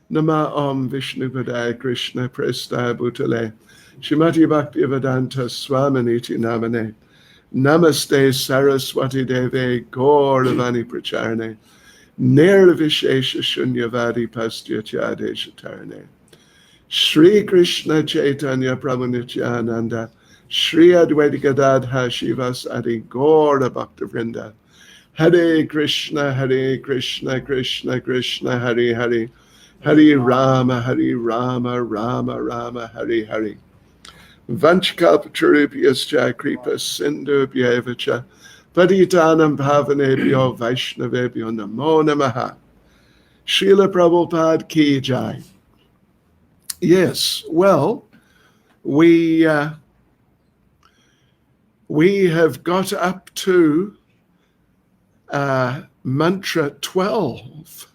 Nama Om Vishnu Padaya Krishna Prestaya Bhutale Shrimati Bhaktivedanta Swaminiti Namane Namaste Saraswati Deve Gauravani Pracharane Nirvishesha Shunyavadi Pastyachade Shatarane Shri Krishna Chaitanya Prabhu Nityananda Shri Advaita Gadadha Shivasadi Gaura Bhaktavrinda Hare Krishna Krishna Krishna Hare Hare Hare Rama Rama Rama Hare Hare Vanchkalpatarubhyascha Kripa Sindhubhyevacha Patitanam Bhavanebhyo Vaishnavebhyo Namo Namaha Srila Prabhupada Ki Jai. Yes, well, we have got up to Mantra 12.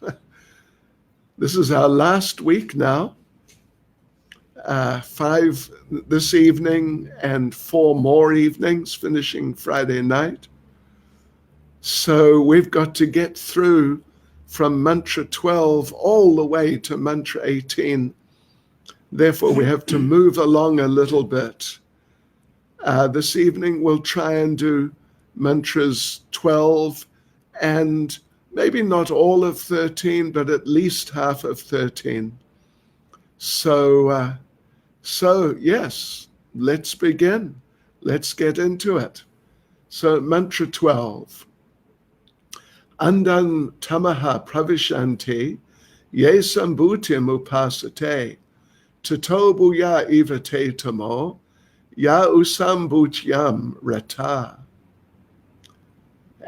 This is our last week now. 5 this evening and 4 more evenings, finishing Friday night. So we've got to get through from Mantra 12 all the way to Mantra 18. Therefore, we have to move along a little bit. This evening, we'll try and do Mantras 12 and maybe not all of 13, but at least half of 13. So yes, let's begin. Let's get into it. So Mantra 12. Andan tamaha pravishanti ye sambhutim upasate tato bhuya eva te tamo ya usambhutyam rata.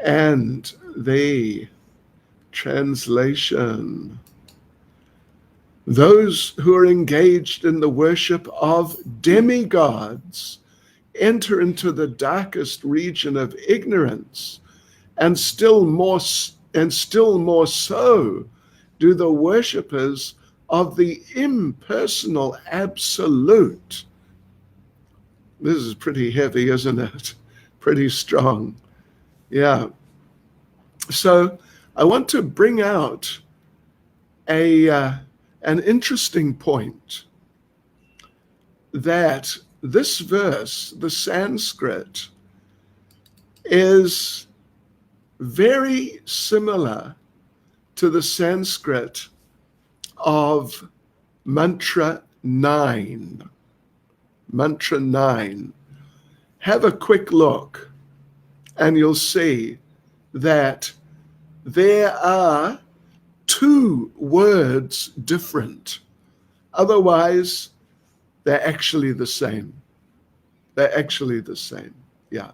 And the translation: those who are engaged in the worship of demigods enter into the darkest region of ignorance, and still more so do the worshippers of the impersonal absolute. This is pretty heavy, isn't it? Pretty strong. Yeah. So I want to bring out an interesting point, that this verse, the Sanskrit, is very similar to the Sanskrit of Mantra 9. Mantra 9. Have a quick look and you'll see that there are 2 words different. Otherwise, they're actually the same. They're actually the same. Yeah.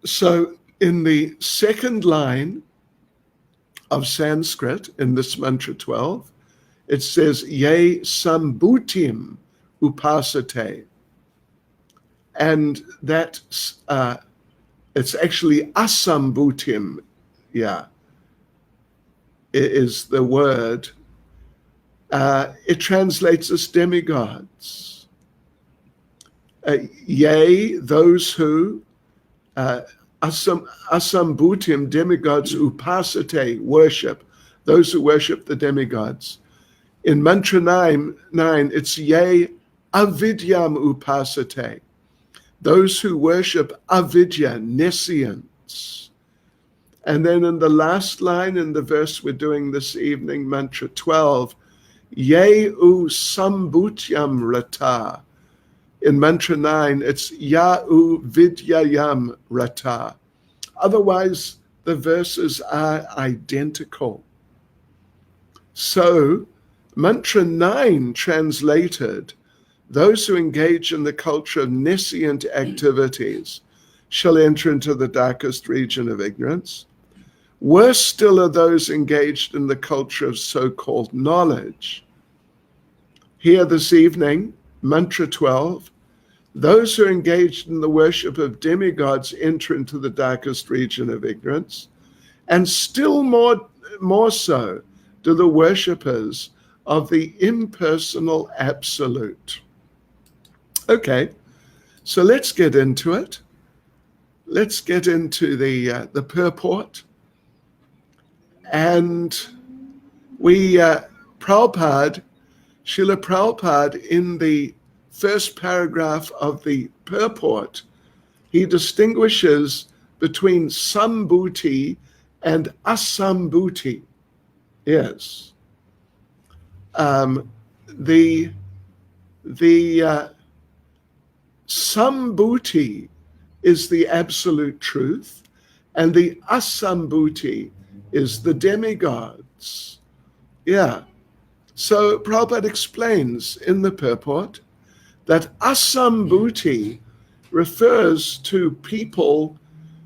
So in the second line of Sanskrit, in this Mantra 12, it says, Ye sambhutim upasate. And that, it's actually asambhutim, yeah, is the word. It translates as demigods. Yea, those who, asambhutim, demigods, upasate, worship, those who worship the demigods. In Mantra 9, it's yea, avidyam upasate, those who worship avidya, nescience. And then in the last line in the verse we're doing this evening, Mantra 12, ye u sambhutyam rata. In Mantra 9, it's ya u vidyayam rata. Otherwise, the verses are identical. So, Mantra 9 translated, those who engage in the culture of nescient activities shall enter into the darkest region of ignorance. Worse still are those engaged in the culture of so-called knowledge. Here this evening, Mantra 12, those who are engaged in the worship of demigods enter into the darkest region of ignorance, and still more so do the worshippers of the impersonal absolute. Okay, so let's get into it. Let's get into the purport. And we Prabhupada, Srila Prabhupada, in the first paragraph of the purport, he distinguishes between sambhuti and asambhuti. Yes. The sambhuti is the absolute truth, and the asambhuti is the demigods. Yeah. So Prabhupada explains in the purport that asambhuti refers to people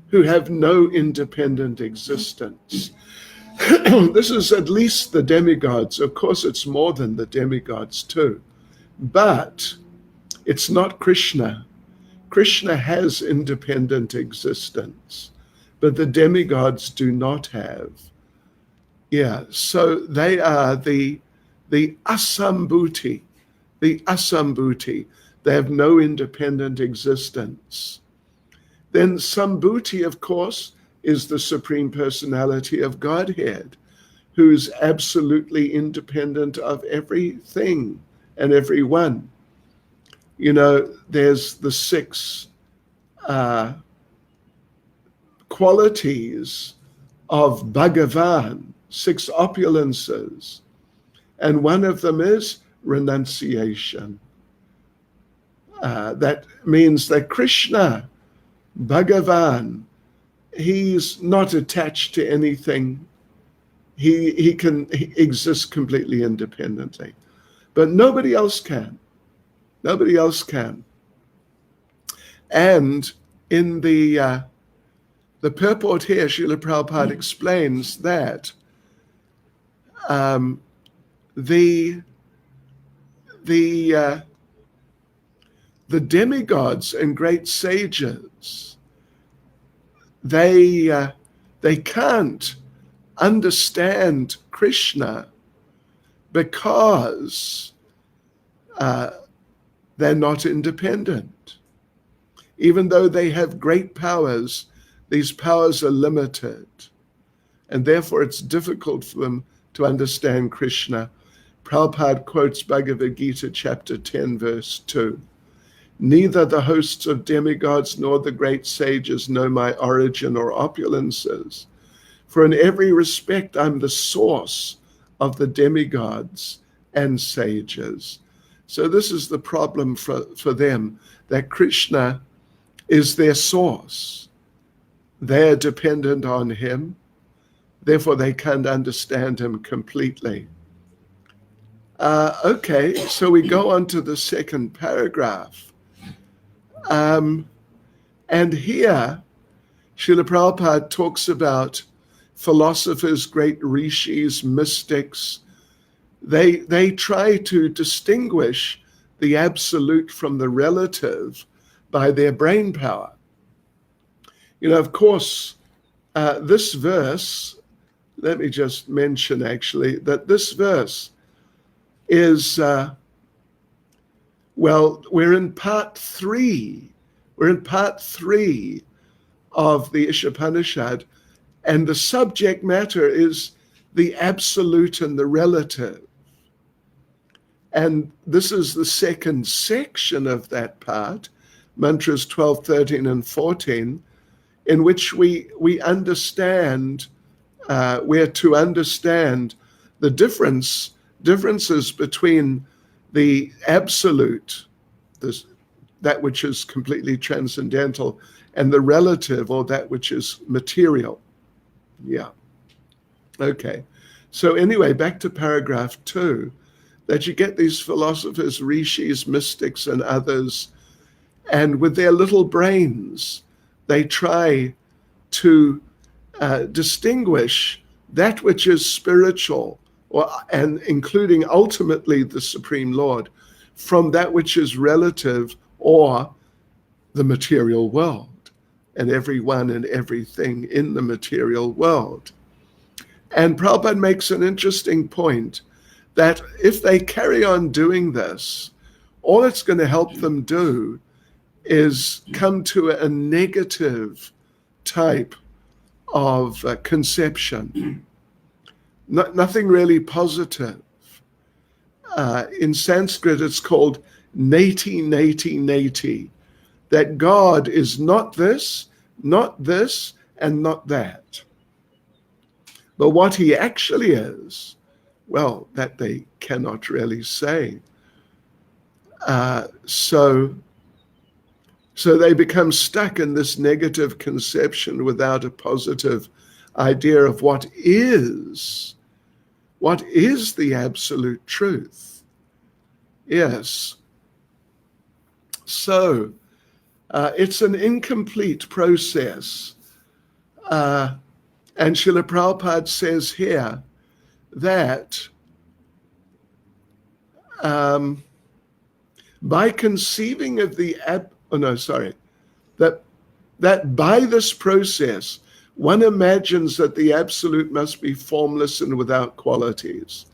who have no independent existence. This is at least the demigods. Of course, it's more than the demigods too. But it's not Krishna. Krishna has independent existence, but the demigods do not have. Yeah, so they are the asambhuti, the asambhuti. They have no independent existence. Then sambhuti, of course, is the Supreme Personality of Godhead, who's absolutely independent of everything and everyone. You know, there's the 6 qualities of Bhagavan, 6 opulences, and one of them is renunciation. That means that Krishna, Bhagavan, he's not attached to anything. He can exist completely independently, but nobody else can. Nobody else can. And in the purport here, Srila Prabhupada explains that the demigods and great sages, they can't understand Krishna because they're not independent. Even though they have great powers, these powers are limited, and therefore it's difficult for them to understand Krishna. Prabhupada quotes Bhagavad Gita chapter 10, verse 2. Neither the hosts of demigods nor the great sages know my origin or opulences, for in every respect I'm the source of the demigods and sages. So this is the problem for them, that Krishna is their source. They're dependent on him, therefore they can't understand him completely. Okay, so we go on to the second paragraph. And here, Srila Prabhupada talks about philosophers, great rishis, mystics. They try to distinguish the absolute from the relative by their brain power. You know, of course, this verse, let me just mention actually that this verse is, we're in part 3. We're in part 3 of the Isopanisad, and the subject matter is the absolute and the relative. And this is the second section of that part, mantras 12, 13, and 14, in which we understand, we're to understand the differences between the absolute, that which is completely transcendental, and the relative, or that which is material. Yeah. Okay. So anyway, back to paragraph 2, that you get these philosophers, rishis, mystics, and others, and with their little brains, they try to distinguish that which is spiritual, and including ultimately the Supreme Lord, from that which is relative, or the material world, and everyone and everything in the material world. And Prabhupada makes an interesting point that if they carry on doing this, all it's going to help them do is come to a negative type of conception. Nothing really positive. In Sanskrit, it's called neti, neti, neti, that God is not this, and not that. But what he actually is, well, that they cannot really say. So they become stuck in this negative conception without a positive idea of what is the absolute truth. Yes. So it's an incomplete process. And Srila Prabhupada says here that by conceiving of the that by this process, one imagines that the absolute must be formless and without qualities.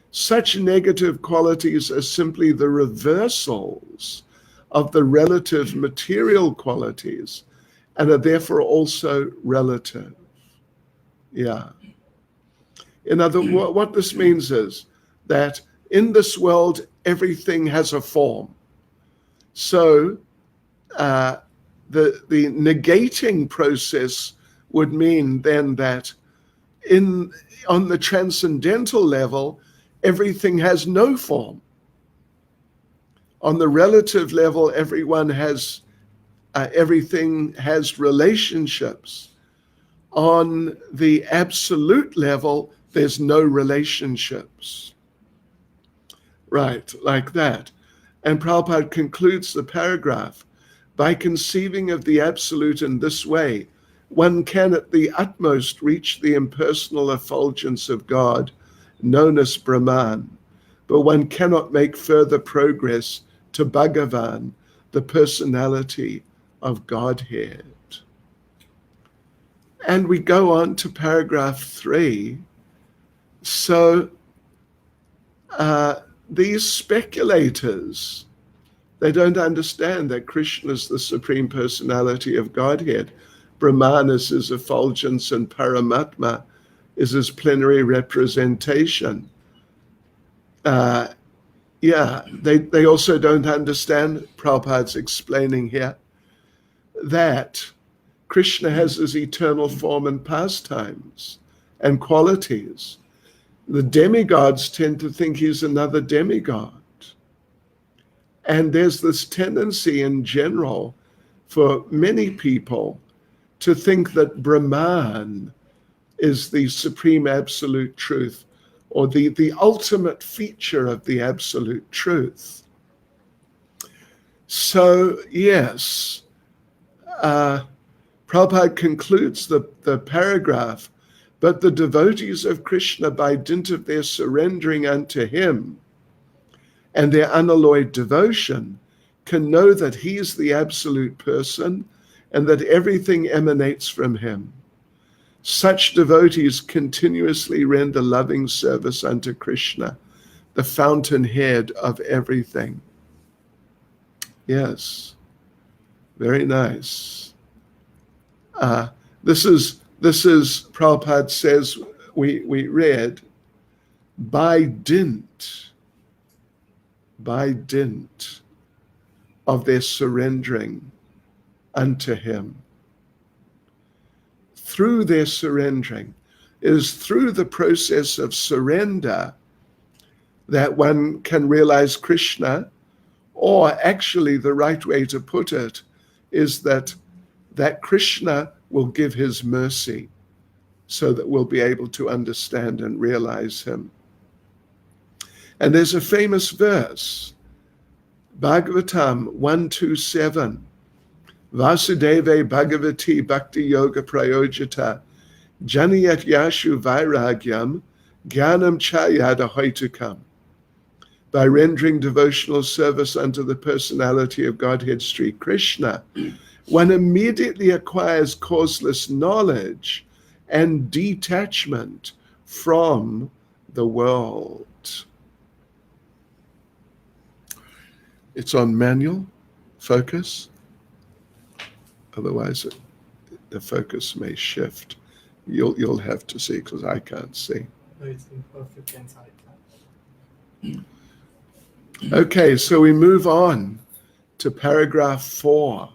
Such negative qualities are simply the reversals of the relative material qualities and are therefore also relative. Yeah. In other words, what this means is that in this world, everything has a form. So the negating process would mean then that on the transcendental level, everything has no form. On the relative level, everything has relationships. On the absolute level, there's no relationships. Right, like that. And Prabhupada concludes the paragraph, by conceiving of the absolute in this way, one can at the utmost reach the impersonal effulgence of God, known as Brahman, but one cannot make further progress to Bhagavan, the personality of Godhead. And we go on to paragraph 3. So these speculators, they don't understand that Krishna is the supreme personality of Godhead. Brahman is his effulgence and Paramatma is his plenary representation. They also don't understand, Prabhupada's explaining here, that Krishna has his eternal form and pastimes and qualities. The demigods tend to think he's another demigod. And there's this tendency in general for many people to think that Brahman is the supreme absolute truth, or the ultimate feature of the absolute truth. So, yes, Prabhupada concludes the paragraph, but the devotees of Krishna, by dint of their surrendering unto him and their unalloyed devotion, can know that he is the absolute person and that everything emanates from him. Such devotees continuously render loving service unto Krishna, the fountainhead of everything. Yes, very nice. This is Prabhupada says, we read, by dint of their surrendering unto him. Through their surrendering, it is through the process of surrender that one can realize Krishna, or actually the right way to put it is that Krishna will give his mercy so that we'll be able to understand and realize him. And there's a famous verse, Bhagavatam 127, Vasudeve Bhagavati Bhakti Yoga Prayojita Janiyat Yashu Vairagyam Gyanam Chayada Hoitukam. By rendering devotional service unto the personality of Godhead Sri Krishna, one immediately acquires causeless knowledge and detachment from the world. It's on manual focus. Otherwise, the focus may shift. You'll have to see, because I can't see. No, it's in perfect insight. Okay, so we move on to paragraph 4.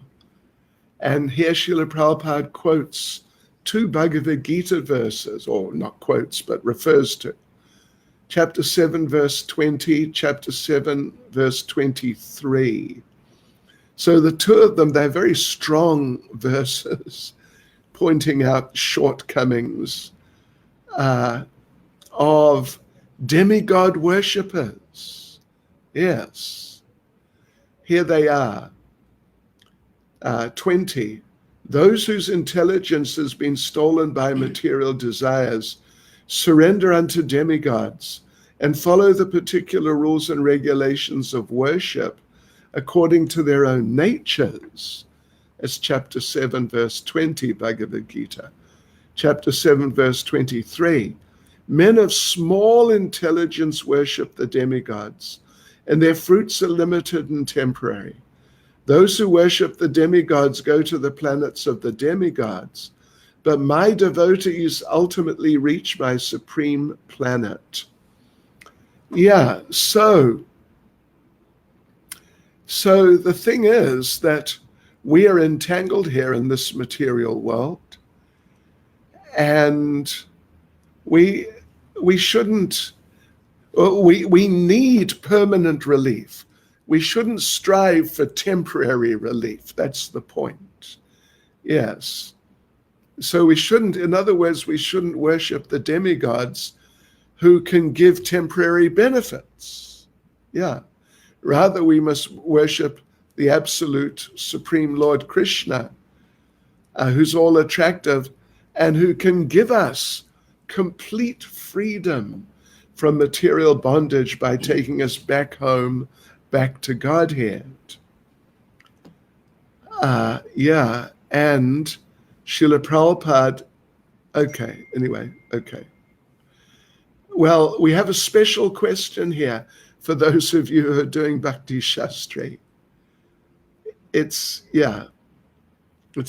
And here Srila Prabhupada quotes 2 Bhagavad Gita verses, or not quotes, but refers to. Chapter 7, verse 20, chapter 7, verse 23. So the 2 of them, they're very strong verses, pointing out shortcomings of demigod worshippers. Yes, here they are. 20. Those whose intelligence has been stolen by material desires surrender unto demigods and follow the particular rules and regulations of worship according to their own natures. That's chapter 7, verse 20, Bhagavad Gita. Chapter 7, verse 23. Men of small intelligence worship the demigods, and their fruits are limited and temporary. Those who worship the demigods go to the planets of the demigods, but my devotees ultimately reach my supreme planet. Yeah, so the thing is that we are entangled here in this material world, and we shouldn't, we need permanent relief. We shouldn't strive for temporary relief. That's the point. Yes. So we shouldn't, in other words, we shouldn't worship the demigods who can give temporary benefits. Yeah. Rather, we must worship the absolute Supreme Lord Krishna, who's all attractive and who can give us complete freedom from material bondage by taking us back home, back to Godhead. And Srila Prabhupada, okay. Well, we have a special question here for those of you who are doing Bhakti Shastri. It's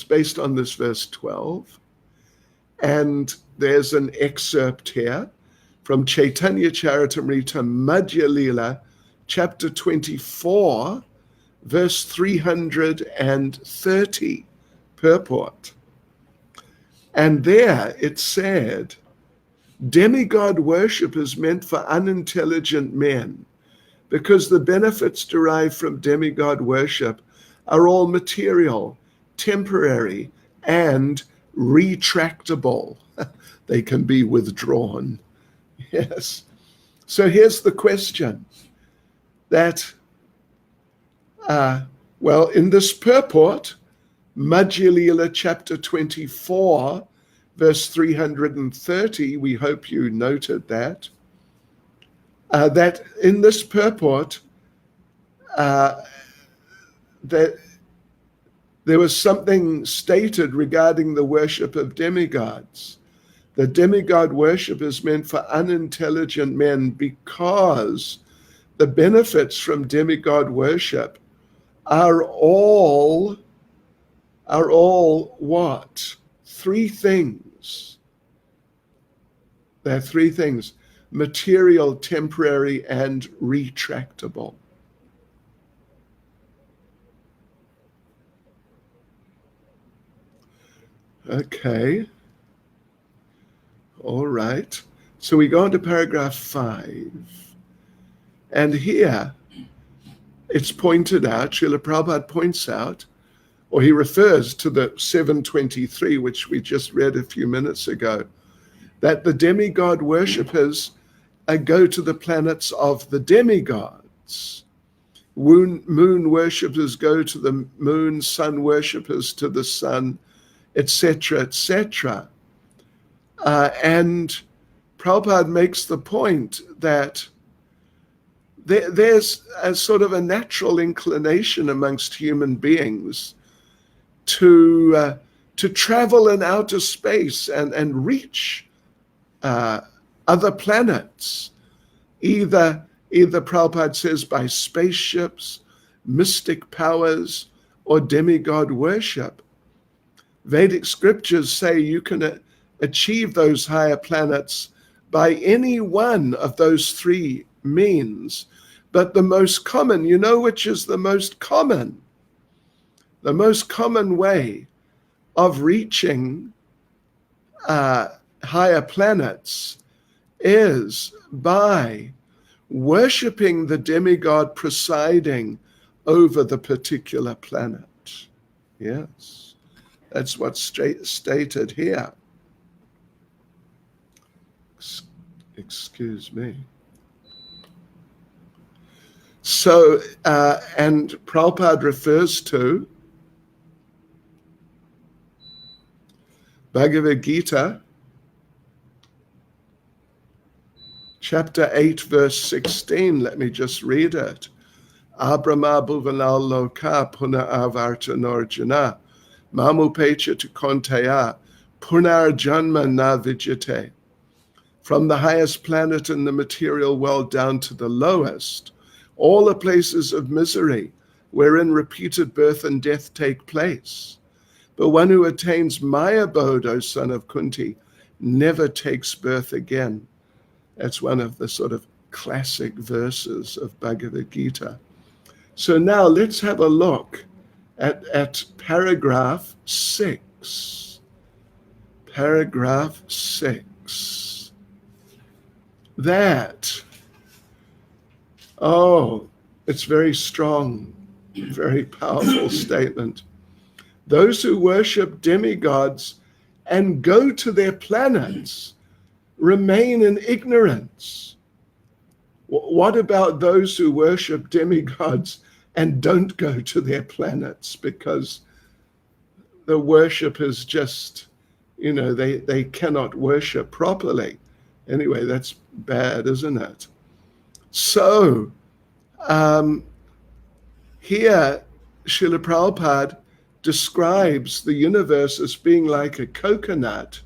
based on this verse 12. And there's an excerpt here from Chaitanya Charitamrita Madhya Lila, chapter 24, verse 330, purport. And there it said, demigod worship is meant for unintelligent men, because the benefits derived from demigod worship are all material, temporary, and retractable. They can be withdrawn. Yes. So here's the question that, in this purport, Madhya Lila chapter 24, verse 330, we hope you noted that, that in this purport, that there was something stated regarding the worship of demigods. The demigod worship is meant for unintelligent men because the benefits from demigod worship are all what? 3 things. There are 3 things: material, temporary, and retractable. Okay. All right. So we go on to paragraph 5. And here it's pointed out, Srila Prabhupada points out, or he refers to the 723, which we just read a few minutes ago, that the demigod worshippers go to the planets of the demigods. Moon worshippers go to the moon, sun worshippers to the sun, etc., etc. And Prabhupada makes the point that there's a sort of a natural inclination amongst human beings to travel in outer space and reach other planets, either Prabhupada says by spaceships, mystic powers, or demigod worship. Vedic scriptures say you can achieve those higher planets by any one of those 3 means, But the most common, you know which is the most common? The most common way of reaching higher planets is by worshipping the demigod presiding over the particular planet. Yes, that's what's stated here. Excuse me. So, and Prabhupada refers to Bhagavad Gita, chapter 8, verse 16. Let me just read it. Abrahma bhuvanal loka puna avartanorjana mamupecha tu kontaya punar janma na vijate. From the highest planet in the material world down to the lowest, all the places of misery wherein repeated birth and death take place. But one who attains my abode, O son of Kunti, never takes birth again. That's one of the sort of classic verses of Bhagavad Gita. So now let's have a look at paragraph 6. Paragraph 6. That, it's very strong, very powerful statement. Those who worship demigods and go to their planets remain in ignorance. What about those who worship demigods and don't go to their planets because the worship is just, they cannot worship properly? Anyway, that's bad, isn't it? So, here, Srila Prabhupada describes the universe as being like a coconut.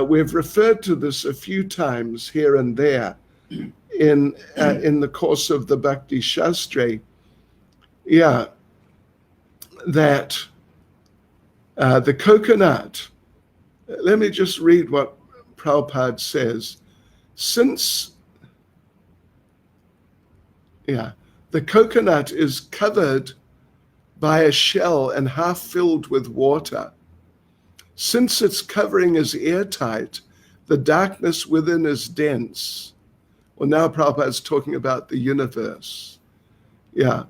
We've referred to this a few times here and there in the course of the Bhakti Shastri. Yeah, that the coconut, let me just read what Prabhupada says. The coconut is covered by a shell and half filled with water. Since its covering is airtight, the darkness within is dense. Well, now Prabhupada is talking about the universe. Yeah.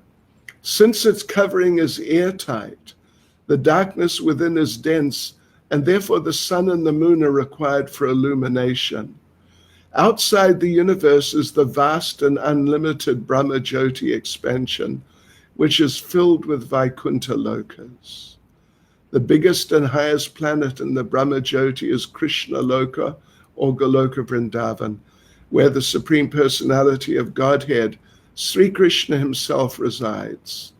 Since its covering is airtight, the darkness within is dense, and therefore the sun and the moon are required for illumination. Outside the universe is the vast and unlimited Brahma Jyoti expansion, which is filled with Vaikuntha lokas. The biggest and highest planet in the Brahma Jyoti is Krishna Loka or Goloka Vrindavan, where the Supreme Personality of Godhead, Sri Krishna himself, resides.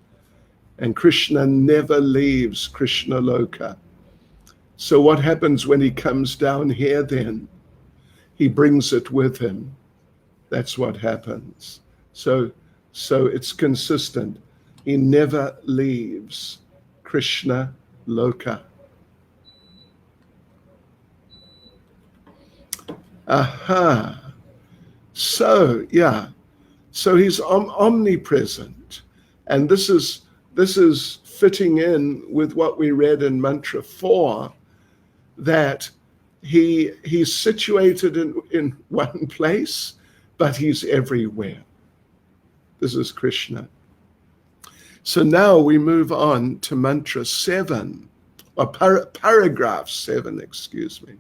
And Krishna never leaves Krishna Loka. So what happens when he comes down here then? He brings it with him. That's what happens. So it's consistent. He never leaves Krishna Loka. Aha. So he's omnipresent. And this is fitting in with what we read in Mantra 4, that he's situated in one place, but he's everywhere. This is Krishna. So now we move on to Mantra 7, or paragraph 7, excuse me.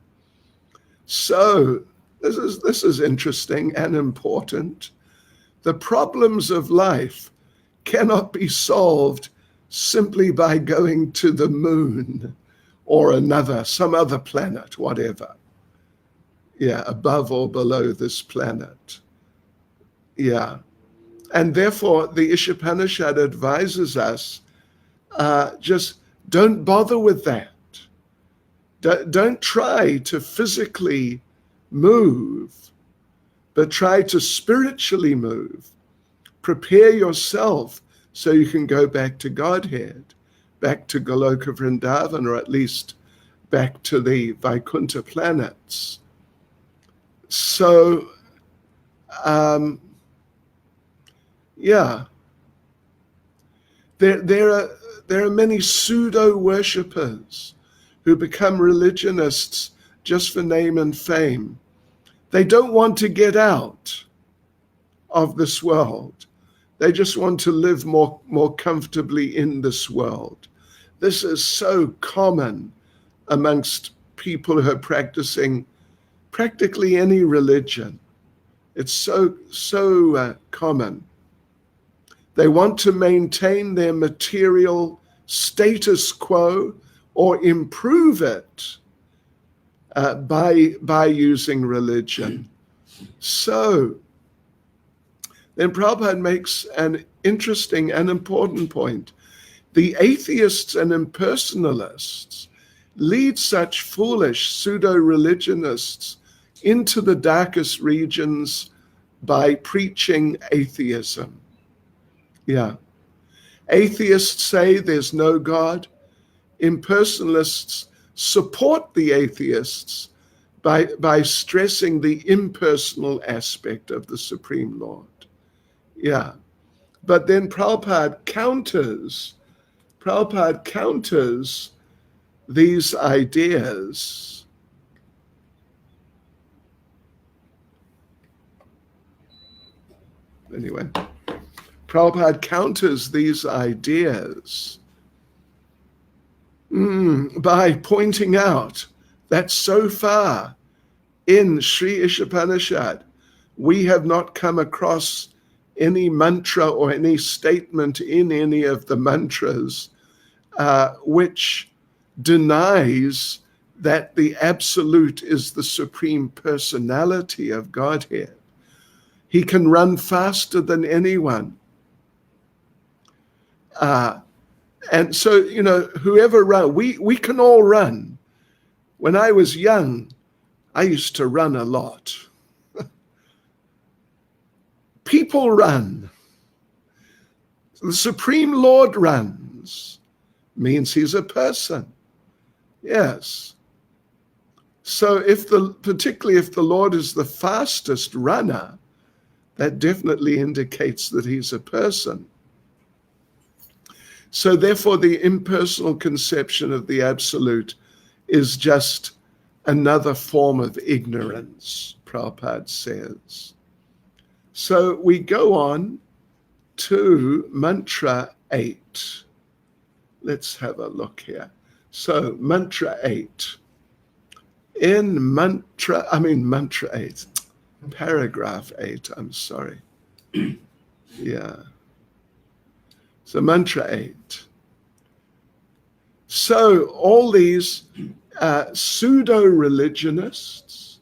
So this is interesting and important. The problems of life cannot be solved simply by going to the moon or some other planet, whatever. Yeah, above or below this planet. Yeah. And therefore, the Isopanisad advises us, just don't bother with that. Don't try to physically move, but try to spiritually move. Prepare yourself so you can go back to Godhead, back to Goloka Vrindavan, or at least back to the Vaikuntha planets. So, Yeah. There are many pseudo worshippers who become religionists just for name and fame. They don't want to get out of this world. They just want to live more comfortably in this world. This is so common amongst people who are practicing practically any religion. It's so common. They want to maintain their material status quo or improve it by using religion. So then Prabhupada makes an interesting and important point. The atheists and impersonalists lead such foolish pseudo-religionists into the darkest regions by preaching atheism. Yeah. Atheists say there's no God. Impersonalists support the atheists by stressing the impersonal aspect of the Supreme Lord. Yeah. But then Prabhupada counters these ideas. Anyway, Prabhupada counters these ideas by pointing out that so far in Sri Isopanisad, we have not come across any mantra or any statement in any of the mantras which denies that the Absolute is the Supreme Personality of Godhead. He can run faster than anyone. And so, whoever runs, we can all run. When I was young, I used to run a lot. People run. The Supreme Lord runs. Means he's a person. Yes. So particularly if the Lord is the fastest runner, that definitely indicates that he's a person. So therefore, the impersonal conception of the Absolute is just another form of ignorance, Prabhupada says. So we go on to Mantra 8. Let's have a look here. So Mantra 8. In Mantra 8, paragraph 8, I'm sorry. Yeah. So Mantra 8. So all these pseudo-religionists,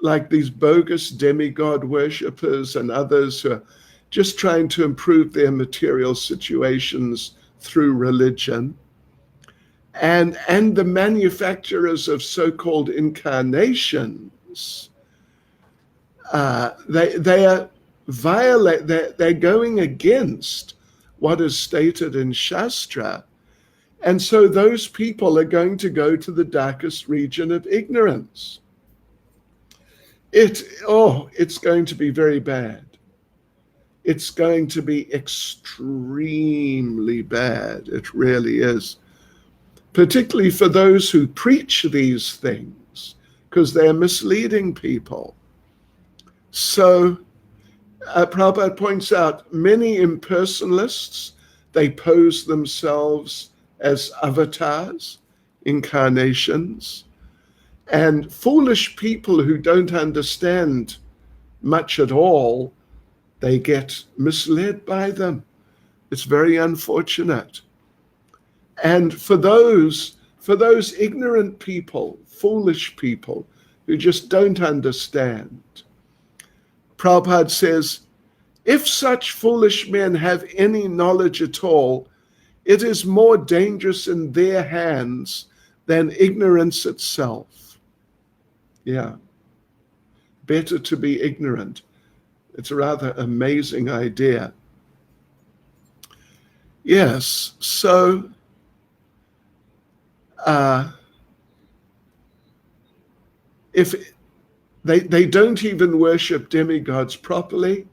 like these bogus demigod worshippers and others who are just trying to improve their material situations through religion, and the manufacturers of so-called incarnations, they're going against what is stated in Shastra. And so those people are going to go to the darkest region of ignorance. It's going to be very bad. It's going to be extremely bad. It really is. Particularly for those who preach these things, because they're misleading people. So Prabhupada points out many impersonalists, they pose themselves as avatars, incarnations, and foolish people who don't understand much at all, they get misled by them. It's very unfortunate. And for those ignorant people, foolish people who just don't understand, Prabhupada says, if such foolish men have any knowledge at all, it is more dangerous in their hands than ignorance itself. Yeah. Better to be ignorant. It's a rather amazing idea. Yes, so if they don't even worship demigods properly,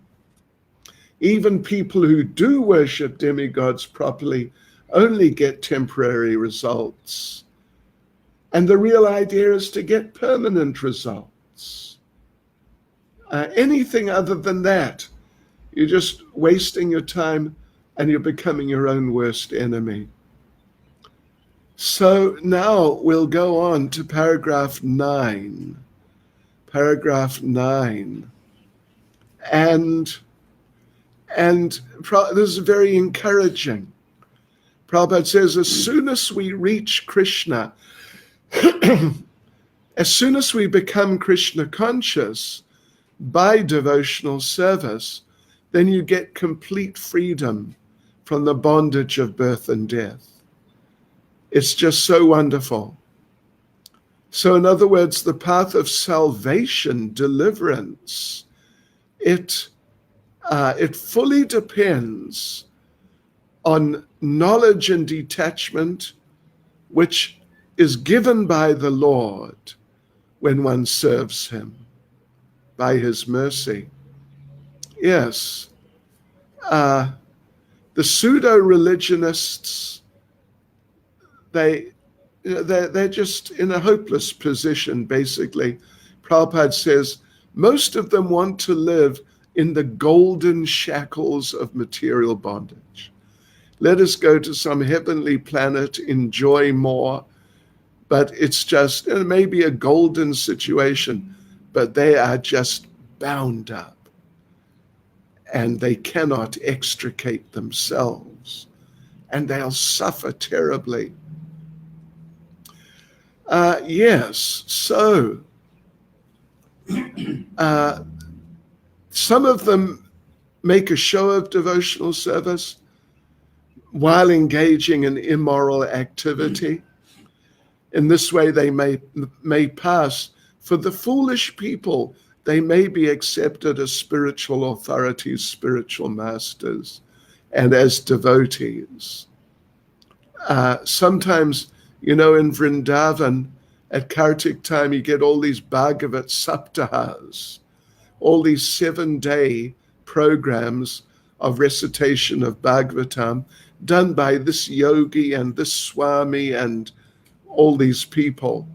Even people who do worship demigods properly only get temporary results. And the real idea is to get permanent results. Anything other than that, you're just wasting your time and you're becoming your own worst enemy. So now we'll go on to paragraph 9. Paragraph 9. And this is very encouraging. Prabhupada says, as soon as we reach Krishna, as soon as we become Krishna conscious by devotional service, then you get complete freedom from the bondage of birth and death. It's just so wonderful. So in other words, the path of salvation, deliverance, it fully depends on knowledge and detachment, which is given by the Lord when one serves him by his mercy. Yes, the pseudo-religionists, they're just in a hopeless position, basically. Prabhupada says, most of them want to live in the golden shackles of material bondage. Let us go to some heavenly planet, enjoy more, but it's just, it may be a golden situation, but they are just bound up and they cannot extricate themselves and they'll suffer terribly. Yes, so some of them make a show of devotional service while engaging in immoral activity. In this way, they may pass for the foolish people. They may be accepted as spiritual authorities, spiritual masters, and as devotees. Sometimes, in Vrindavan, at Kartik time, you get all these Bhagavat Saptahas, all these 7-day programs of recitation of Bhagavatam done by this yogi and this Swami and all these people.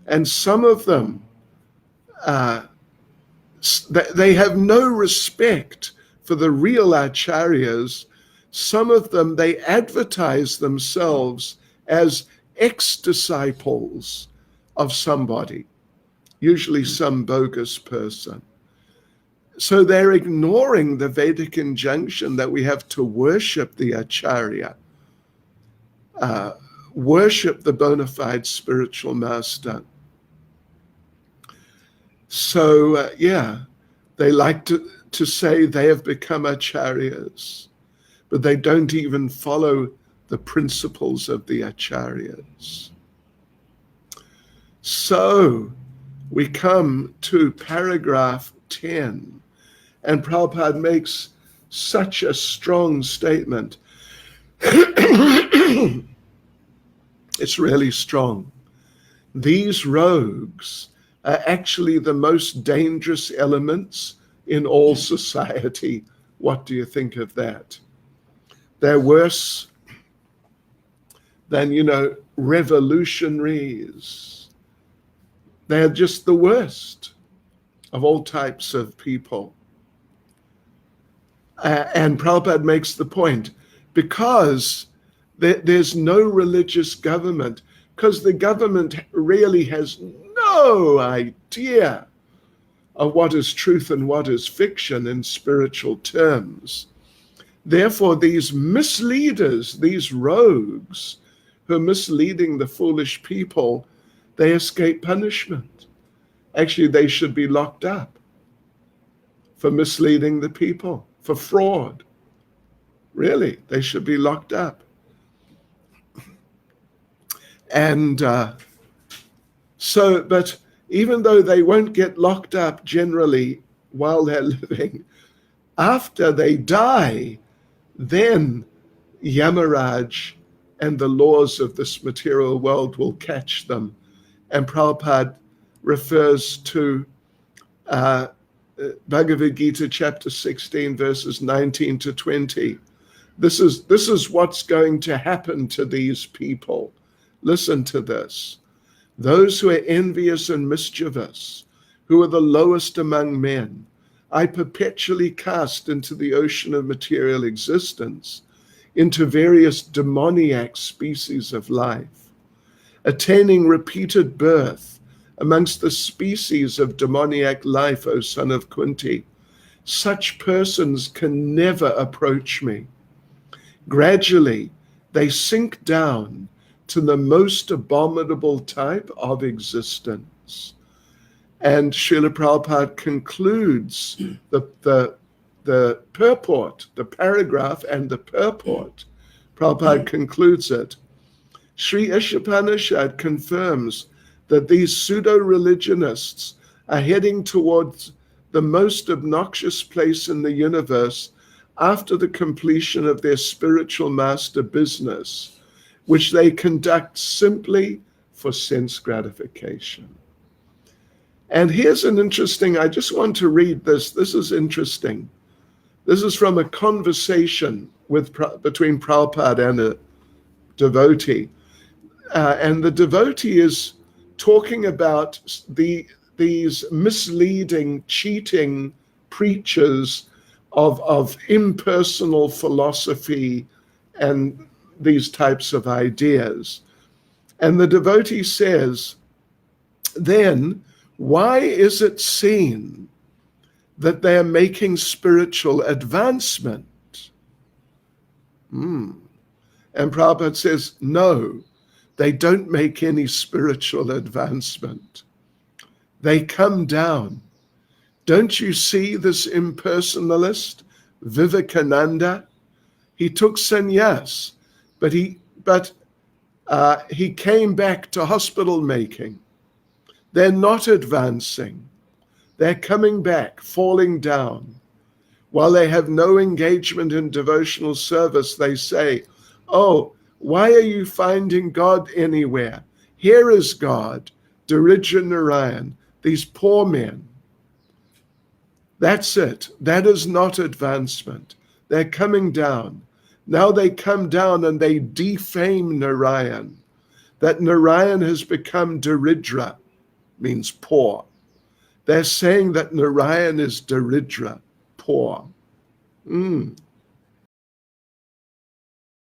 And some of them, they have no respect for the real acharyas. Some of them, they advertise themselves as ex-disciples of somebody, usually some bogus person. So they're ignoring the Vedic injunction that we have to worship the acharya, worship the bona fide spiritual master. So, they like to say they have become acharyas, but they don't even follow the principles of the acharyas. So we come to paragraph 10, and Prabhupada makes such a strong statement. It's really strong. These rogues are actually the most dangerous elements in all society. What do you think of that? They're worse than, revolutionaries. They're just the worst of all types of people. And Prabhupada makes the point, because there's no religious government, because the government really has no idea of what is truth and what is fiction in spiritual terms. Therefore, these misleaders, these rogues who are misleading the foolish people, they escape punishment. Actually, they should be locked up for misleading the people, for fraud. Really, they should be locked up. And but even though they won't get locked up generally while they're living, after they die, then Yamaraj and the laws of this material world will catch them. And Prabhupada refers to Bhagavad Gita chapter 16, verses 19 to 20. This is what's going to happen to these people. Listen to this. Those who are envious and mischievous, who are the lowest among men, I perpetually cast into the ocean of material existence, into various demoniac species of life, attaining repeated birth amongst the species of demoniac life, O son of Kunti. Such persons can never approach me. Gradually, they sink down to the most abominable type of existence. And Srila Prabhupada concludes the purport, the paragraph and the purport. Prabhupada concludes it. Sri Isopanisad confirms that these pseudo-religionists are heading towards the most obnoxious place in the universe after the completion of their spiritual master business, which they conduct simply for sense gratification. And here's an interesting, I just want to read this. This is interesting. This is from a conversation between Prabhupada and a devotee. And the devotee is talking about these misleading, cheating preachers of impersonal philosophy and these types of ideas. And the devotee says, then why is it seen that they are making spiritual advancement? And Prabhupada says, no, they don't make any spiritual advancement. They come down. Don't you see this impersonalist, Vivekananda? He took sannyas, but he came back to hospital making. They're not advancing. They're coming back, falling down. While they have no engagement in devotional service, they say, oh, why are you finding God anywhere? Here is God, Dirija Narayan, these poor men. That's it. That is not advancement. They're coming down. Now they come down and they defame Narayan. That Narayan has become Daridra, means poor. They're saying that Narayan is Daridra, poor.